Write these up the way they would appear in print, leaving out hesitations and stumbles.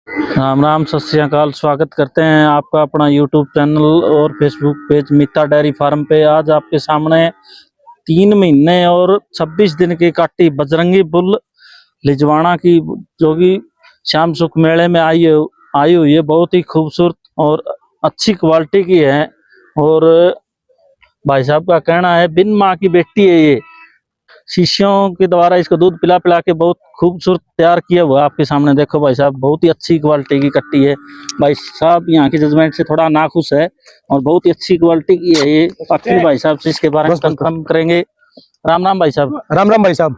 राम राम, सत श्री अकाल। स्वागत करते हैं आपका अपना यूट्यूब चैनल और फेसबुक पेज मित्ता डेयरी फार्म पे। आज आपके सामने 3 महीने और 26 दिन की काटी बजरंगी बुल लिजवाना की, जो कि श्याम सुख मेले में आई हुई है। बहुत ही खूबसूरत और अच्छी क्वालिटी की है। और भाई साहब का कहना है बिन माँ की बेटी है। ये शिष्यों के द्वारा इसको दूध पिला पिला के बहुत खूबसूरत तैयार किया हुआ। आपके सामने देखो भाई साहब, बहुत ही अच्छी क्वालिटी की कट्टी है। भाई साहब यहाँ के जजमेंट से थोड़ा नाखुश है और बहुत ही अच्छी क्वालिटी की है ये। बाकी भाई साहब से इसके बारे में कंफर्म करेंगे। राम राम भाई साहब। राम राम भाई साहब।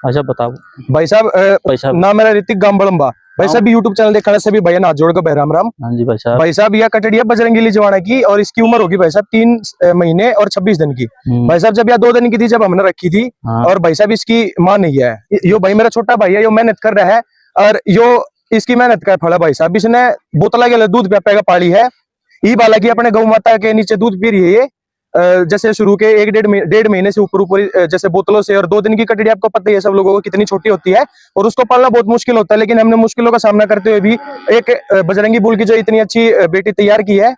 भाई साहब बताओ। भाई साहब नाम मेरा ऋतिक गांव बड़म्बा। भाई साहब यूट्यूब चैनल देखने से भी भैया हाथ जोड़ कर राम राम। हाँ जी भाई साहब। भाई साहब यह कटड़ी है बजरंगी लिजवाना की और इसकी उम्र होगी भाई साहब 3 महीने और 26 दिन की। भाई साहब जब यह 2 दिन की थी जब हमने रखी थी। और भाई साहब इसकी माँ नहीं है। यो भाई मेरा छोटा भाई है, यो मेहनत कर रहा है और यो इसकी मेहनत का फल है। भाई साहब इसने बोतला के दूध प्यापेगा पाली है। ई बाला की अपने गौ माता के नीचे दूध पी रही है ये। जैसे शुरू के 1-1.5 महीने से ऊपर जैसे बोतलों से। और 2 दिन की कटड़ी आपको पता ही है सब लोगों को कितनी छोटी होती है और उसको पालना बहुत मुश्किल होता है। लेकिन हमने मुश्किलों का सामना करते हुए भी एक बजरंगी बुल की जो इतनी अच्छी बेटी तैयार की है।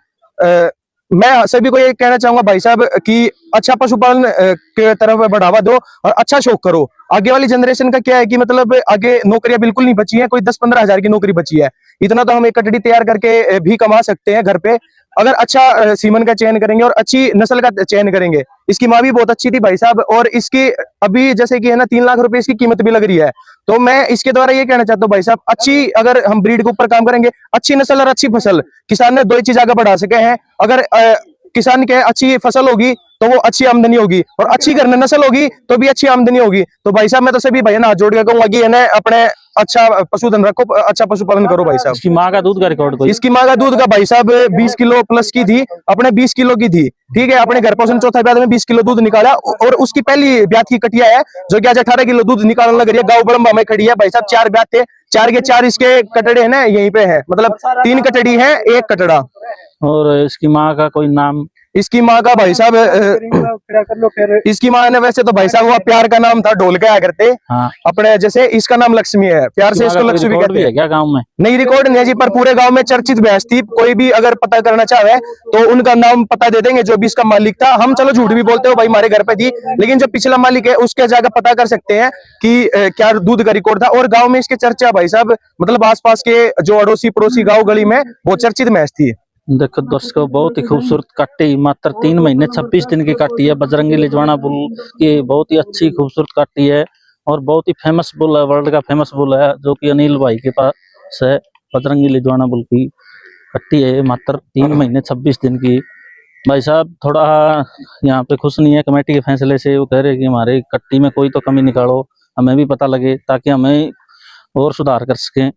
मैं सभी को ये कहना चाहूंगा भाई साहब कि अच्छा पशुपालन के तरफ बढ़ावा दो और अच्छा शौक करो। आगे वाली जनरेशन का क्या है कि मतलब आगे नौकरियां बिल्कुल नहीं बची है, कोई 10-15 हजार की नौकरी बची है। इतना तो हम एक कटड़ी तैयार करके भी कमा सकते हैं घर पे, अगर अच्छा सीमन का चयन करेंगे और अच्छी नस्ल का चयन करेंगे। इसकी माँ भी बहुत अच्छी थी भाई साहब और इसकी अभी जैसे कि है ना 3 लाख रुपए इसकी कीमत भी लग रही है। तो मैं इसके द्वारा ये कहना चाहता हूँ भाई साहब, अच्छी अगर हम ब्रीड के ऊपर काम करेंगे, अच्छी नस्ल और अच्छी फसल, किसान ने 2 ही चीज आगे बढ़ा सके हैं। अगर किसान के अच्छी फसल होगी तो वो अच्छी आमदनी होगी और अच्छी घर में नस्ल होगी तो भी अच्छी आमदनी होगी। तो भाई साहब मैं तो सभी भाई ना हाथ जोड़ के कहूंगा कि इन्हें अपने अच्छा पशुधन रखो, अच्छा पशुपालन करो भाई साहब। इसकी माँ का दूध का रिकॉर्ड कोई? इसकी माँ का दूध का भाई साहब 20 किलो प्लस की थी, अपने 20 किलो की थी। ठीक है, अपने घर पर उसने चौथा ब्यात में 20 किलो दूध निकाला और उसकी पहली ब्यात की कटिया है जो कि आज 18 किलो दूध निकालने लग रही है। गाँव बड़म्बा में खड़ी है भाई साहब। 4 ब्यात थे, 4 के 4 इसके कटड़े है ना यहीं पे है, मतलब 3 कटड़ी है 1 कटड़ा। और इसकी माँ का कोई नाम? इसकी माँ का भाई साहब इसकी माँ ने वैसे तो भाई साहब वो प्यार का नाम था, ढोल के आया करते। हाँ। अपने जैसे इसका नाम लक्ष्मी है, प्यार से इसको लक्ष्मी कहते हैं। क्या गांव में? नहीं रिकॉर्ड नहीं है जी, पर पूरे गांव में चर्चित भैंस थी। कोई भी अगर पता करना चाहे तो उनका नाम पता दे देंगे जो भी इसका मालिक था। हम चलो झूठ भी बोलते हो भाई हमारे घर पे थी, लेकिन जो पिछला मालिक है उसके जाकर पता कर सकते हैं कि क्या दूध का रिकॉर्ड था। और गाँव में इसके चर्चा भाई साहब, मतलब आसपास के जो अड़ोसी पड़ोसी गाँव गली में वो चर्चित भैंस थी। देखो दोस्तों, बहुत ही खूबसूरत काटी, मात्र 3 महीने 26 दिन की काटी है। बजरंगी लिजवाना बुल की बहुत ही अच्छी खूबसूरत काटी है और बहुत ही फेमस बुल है, वर्ल्ड का फेमस बुल है, जो कि अनिल भाई के पास है। बजरंगी लिजवाना बुल की कट्टी है मात्र 3 महीने 26 दिन की। भाई साहब थोड़ा यहाँ पे खुश नहीं है कमेटी के फैसले से। वो कह रहे कि हमारे कट्टी में कोई तो कमी निकालो, हमें भी पता लगे ताकि हमें और सुधार कर सकें।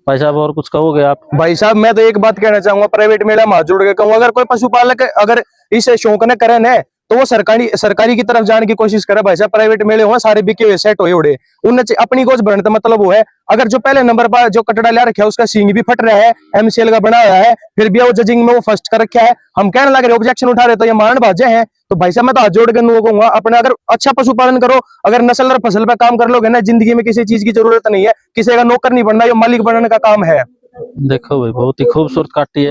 भाई साहब और कुछ कहोगे आप? भाई साहब मैं तो एक बात कहना चाहूंगा, प्राइवेट मेला हाथ जोड़ के कहूंगा, अगर कोई पशुपालक अगर इस शौक ने करे ना तो वो सरकारी की तरफ जाने की कोशिश करे। भाई साहब प्राइवेट मेले हो सारे बिके हुए सेट हुए उड़े, उनने अपनी गोज भरने का मतलब वो है। अगर जो पहले नंबर पर जो कटड़ा ले रखा है उसका सींग भी फट रहा है, MCL का बना हुआ है, फिर भी वो जजिंग में वो फर्स्ट कर रखा है, हम कहने लग रहे ऑब्जेक्शन उठा रहे तो ये मान भाजे हैं। तो भाई साहब मैं तो हाथ जोड़ के कहूंगा अपने अगर अच्छा पशुपालन करो, अगर नस्ल और फसल पे काम कर लोगे ना, जिंदगी में किसी चीज की जरूरत नहीं है, किसी का नौकर नहीं बनना, ये मालिक बनने का काम है। देखो भाई बहुत ही खूबसूरत काटी है।